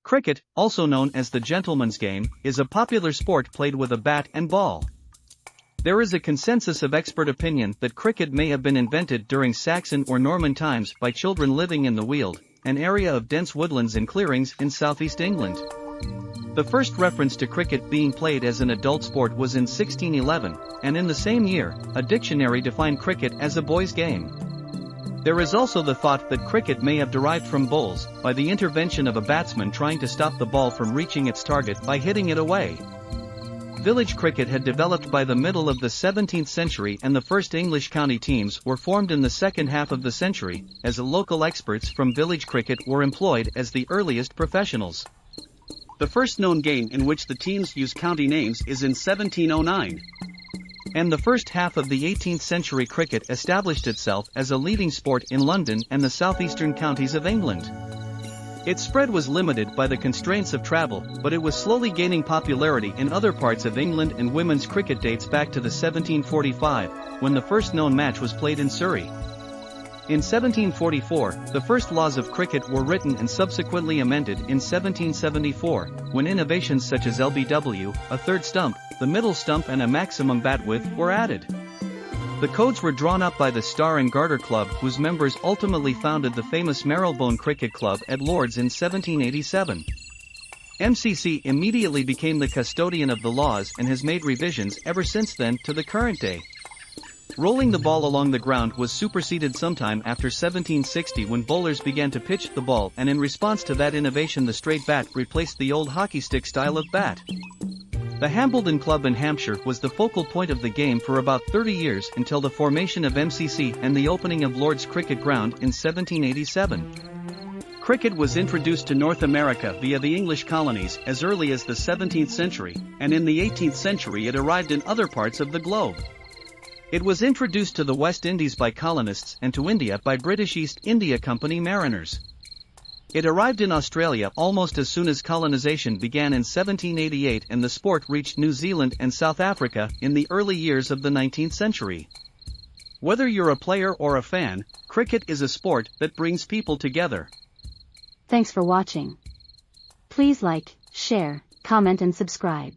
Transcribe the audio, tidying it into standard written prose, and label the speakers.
Speaker 1: Cricket, also known as the gentleman's game, is a popular sport played with a bat and ball. There is a consensus of expert opinion that cricket may have been invented during Saxon or Norman times by children living in the Weald, an area of dense woodlands and clearings in southeast England. The first reference to cricket being played as an adult sport was in 1611, and in the same year, a dictionary defined cricket as a boy's game. There is also the thought that cricket may have derived from bowls, by the intervention of a batsman trying to stop the ball from reaching its target by hitting it away. Village cricket had developed by the middle of the 17th century, and the first English county teams were formed in the second half of the century, as local experts from village cricket were employed as the earliest professionals. The first known game in which the teams use county names is in 1709. And the first half of the 18th century cricket established itself as a leading sport in London and the southeastern counties of England. Its spread was limited by the constraints of travel, but it was slowly gaining popularity in other parts of England, and women's cricket dates back to the 1745, when the first known match was played in Surrey. In 1744, the first laws of cricket were written and subsequently amended in 1774, when innovations such as LBW, a third stump, the middle stump and a maximum bat width were added. The codes were drawn up by the Star and Garter Club, whose members ultimately founded the famous Marylebone Cricket Club at Lord's in 1787. MCC immediately became the custodian of the laws and has made revisions ever since then to the current day. Rolling the ball along the ground was superseded sometime after 1760, when bowlers began to pitch the ball, and in response to that innovation the straight bat replaced the old hockey stick style of bat. The Hambledon Club in Hampshire was the focal point of the game for about 30 years, until the formation of MCC and the opening of Lord's Cricket Ground in 1787. Cricket was introduced to North America via the English colonies as early as the 17th century, and in the 18th century it arrived in other parts of the globe. It was introduced to the West Indies by colonists and to India by British East India Company mariners. It arrived in Australia almost as soon as colonization began in 1788, and the sport reached New Zealand and South Africa in the early years of the 19th century. Whether you're a player or a fan, cricket is a sport that brings people together.
Speaker 2: Thanks for watching. Please like, share, comment and subscribe.